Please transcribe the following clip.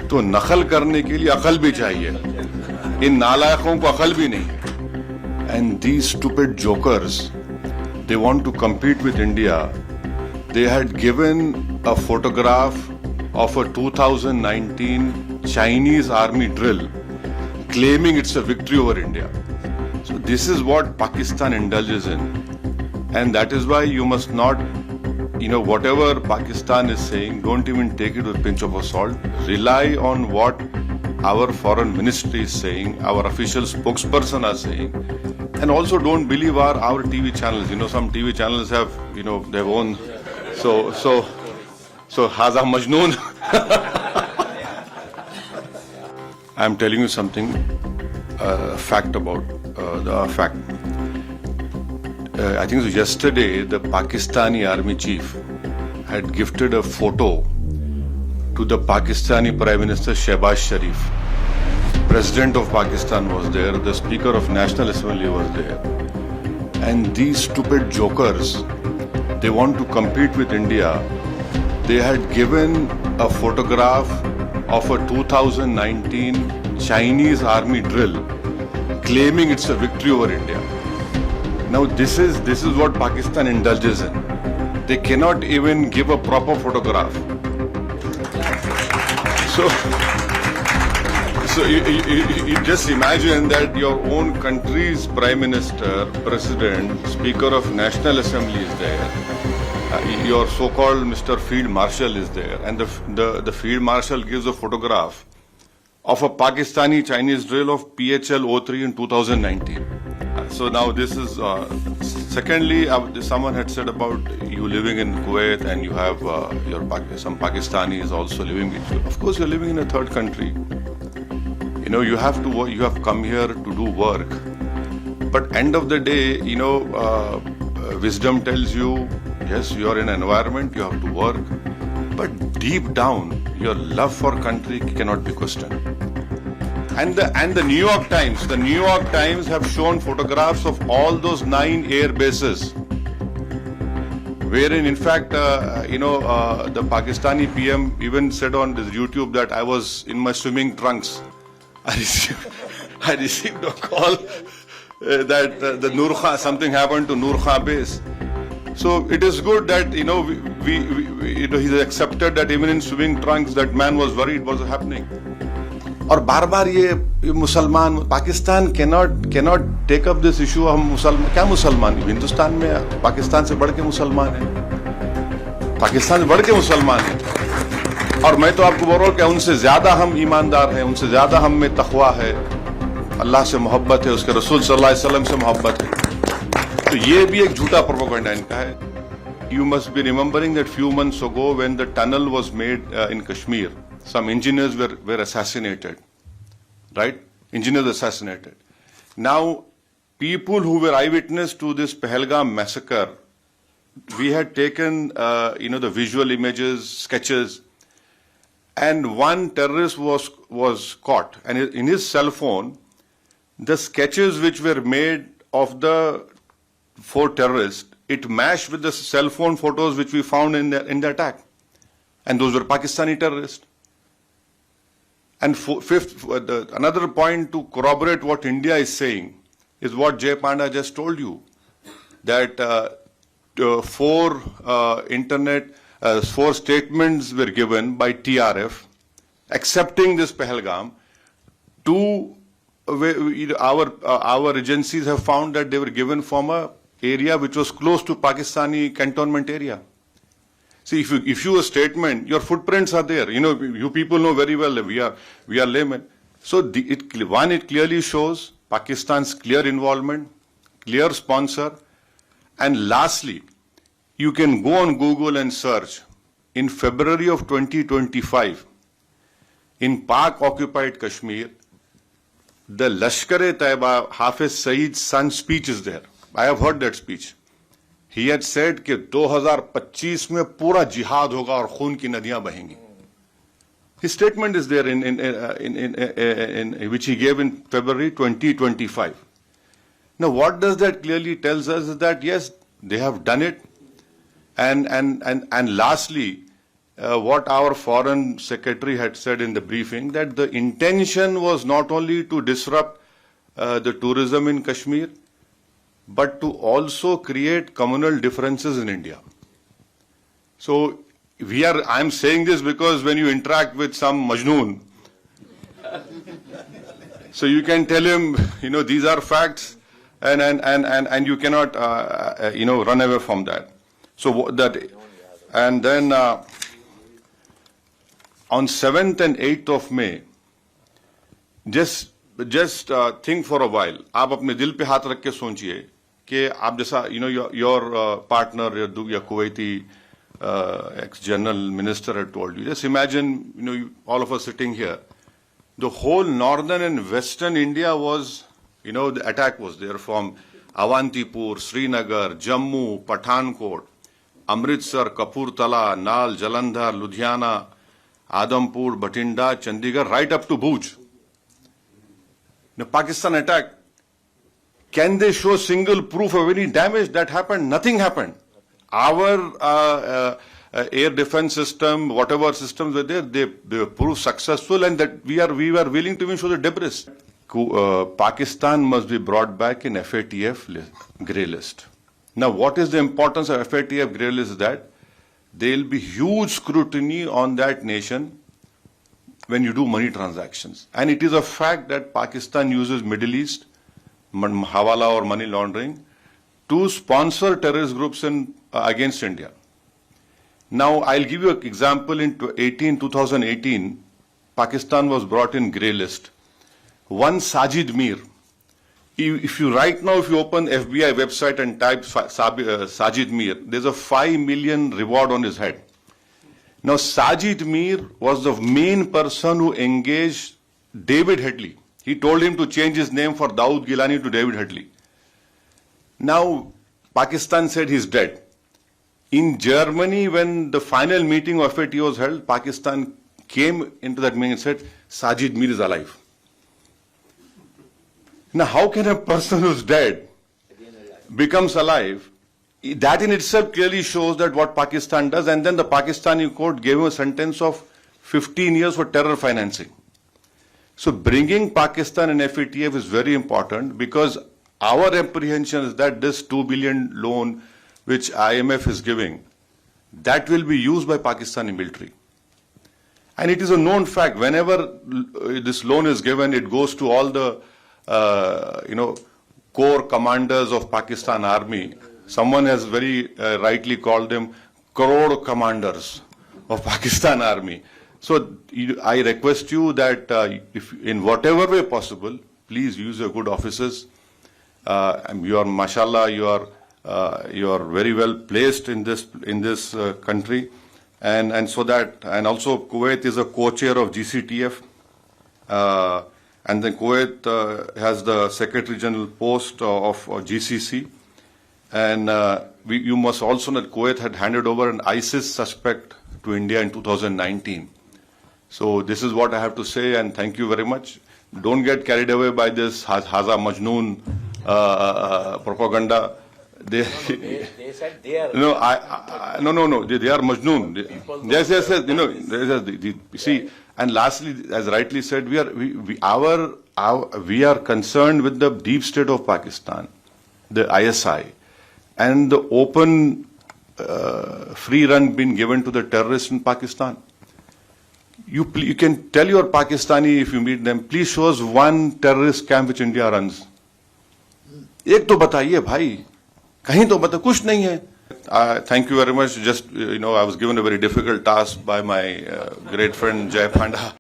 तो नकल करने के लिए अकल भी चाहिए, इन नालायकों को अकल भी नहीं है. And these stupid jokers, they want to compete with India. They had given a photograph of a 2019 Chinese army drill, claiming it's a victory over India. So this is what Pakistan indulges in, and that is why you must not, whatever Pakistan is saying, don't even take it with a pinch of salt. Rely on what our foreign ministry is saying, our official spokesperson are saying, and also don't believe our TV channels. Some TV channels have their own. So Haza Majnoon. I'm telling you something, fact about the fact. I think so yesterday the Pakistani army chief had gifted a photo to the Pakistani Prime Minister Shehbaz Sharif. President of Pakistan was there, the Speaker of National Assembly was there. And these stupid jokers, they want to compete with India. They had given a photograph of a 2019 Chinese army drill, claiming it's a victory over India. Now this is what Pakistan indulges in. They cannot even give a proper photograph. So you just imagine that your own country's Prime Minister, President, Speaker of National Assembly is there. Your so-called Mr. Field Marshal is there, and the Field Marshal gives a photograph of a Pakistani Chinese drill of PHL-03 in 2019. So now this is, secondly, someone had said about you living in Kuwait and you have some Pakistanis also living with you. Of course, you're living in a third country. You have to work, you have come here to do work. But end of the day, wisdom tells you, yes, you are in an environment, you have to work. But deep down, your love for country cannot be questioned. And the New York Times have shown photographs of all those 9 air bases, wherein in fact, the Pakistani PM even said on this YouTube that I was in my swimming trunks. I received a call that the Noor Khan, something happened to Noor Khan base. So it is good that he's accepted that even in swimming trunks that man was worried what was happening. और बार बार ये मुसलमान Pakistan cannot take up this issue. हम मुसलमान क्या मुसलमान हिंदुस्तान में पाकिस्तान से बढ़ के मुसलमान है, पाकिस्तान से बढ़ के मुसलमान है. और मैं तो आपको बोल रहा हूँ कि उनसे ज्यादा हम ईमानदार हैं, उनसे ज्यादा हम में तकवा है, अल्लाह से मोहब्बत है, उसके रसूल सल्लल्लाहु अलैहि वसल्लम से मोहब्बत है. तो ये भी एक झूठा प्रोपेगेंडा इनका है. You must be remembering that few months ago when the tunnel was made in Kashmir, some engineers were assassinated, right? Engineers assassinated. Now, people who were eyewitness to this Pahalgam massacre, we had taken, the visual images, sketches, and one terrorist was caught. And in his cell phone, the sketches which were made of the 4 terrorists, it matched with the cell phone photos which we found in the attack. And those were Pakistani terrorists. And another point to corroborate what India is saying is what Jay Panda just told you, that 4 statements were given by TRF accepting this Pahalgam. Our agencies have found that they were given from a area which was close to Pakistani cantonment area. See, if you a statement, your footprints are there. You people know very well that we are laymen. So it clearly shows Pakistan's clear involvement, clear sponsor, and lastly, you can go on Google and search. In February of 2025, in Pak-occupied Kashmir, the Lashkar-e-Taiba Hafiz Saeed's son's speech is there. I have heard that speech. He had said कि 2025 में पूरा जिहाद होगा और खून की नदियां बहेंगी. His statement is there in which he gave in February 2025. Now, what does that clearly tells us is that yes, they have done it, and lastly, what our foreign secretary had said in the briefing, that the intention was not only to disrupt the tourism in Kashmir, but to also create communal differences in India. So I'm saying this because when you interact with some Majnoon, so you can tell him, these are facts, and you cannot, run away from that. So that, and then on 7th and 8th of May, just think for a while. आप अपने दिल पे हाथ रख के सोचिए कि आप जैसा, your partner, your Kuwaiti ex-general minister had told you. Just imagine, all of us sitting here. The whole northern and western India was, the attack was there from Avantipur, Srinagar, Jammu, Pathankot, Amritsar, Kapurthala, Nal, Jalandhar, Ludhiana, Adampur, Bathinda, Chandigarh, right up to Bhuj. The Pakistan attack, can they show single proof of any damage that happened? Nothing happened. Our air defense system, whatever systems were there, they proved successful, and that we were willing to even show the debris. Pakistan must be brought back in FATF grey list. Now, what is the importance of FATF grey list? Is that there will be huge scrutiny on that nation when you do money transactions. And it is a fact that Pakistan uses Middle East, hawala or money laundering, to sponsor terrorist groups against India. Now, I'll give you an example. In 2018, Pakistan was brought in grey list. One Sajid Mir. If you open FBI website and type Sajid Mir, there's a 5 million reward on his head. Now, Sajid Mir was the main person who engaged David Headley. He told him to change his name for Dawood Gilani to David Headley. Now, Pakistan said he's dead. In Germany, when the final meeting of FATF was held, Pakistan came into that meeting and said, Sajid Mir is alive. Now, how can a person who's dead becomes alive? That in itself clearly shows that what Pakistan does, and then the Pakistani court gave him a sentence of 15 years for terror financing. So bringing Pakistan and FATF is very important, because our apprehension is that this 2 billion loan which IMF is giving, that will be used by Pakistani military. And it is a known fact, whenever this loan is given, it goes to all the core commanders of Pakistan army. Someone has very rightly called them crore commanders of Pakistan army. So I request you that if in whatever way possible, please use your good officers. You are, mashallah, you are very well placed in this country, and so that, and also Kuwait is a co-chair of GCTF. And then Kuwait has the Secretary General post of GCC. And you must also know that Kuwait had handed over an ISIS suspect to India in 2019. So this is what I have to say, and thank you very much. Don't get carried away by this Haza Majnoon propaganda. They said they are. No, no. They are Majnoon. Yes. See. And lastly, as rightly said, we are concerned with the deep state of Pakistan, the ISI, and the open free run being given to the terrorists in Pakistan. You can tell your Pakistani, if you meet them, please show us one terrorist camp which India runs. एक तो बताइए भाई, कहीं तो बता, कुछ नहीं है. Thank you very much. Just, I was given a very difficult task by my great friend Jay Panda.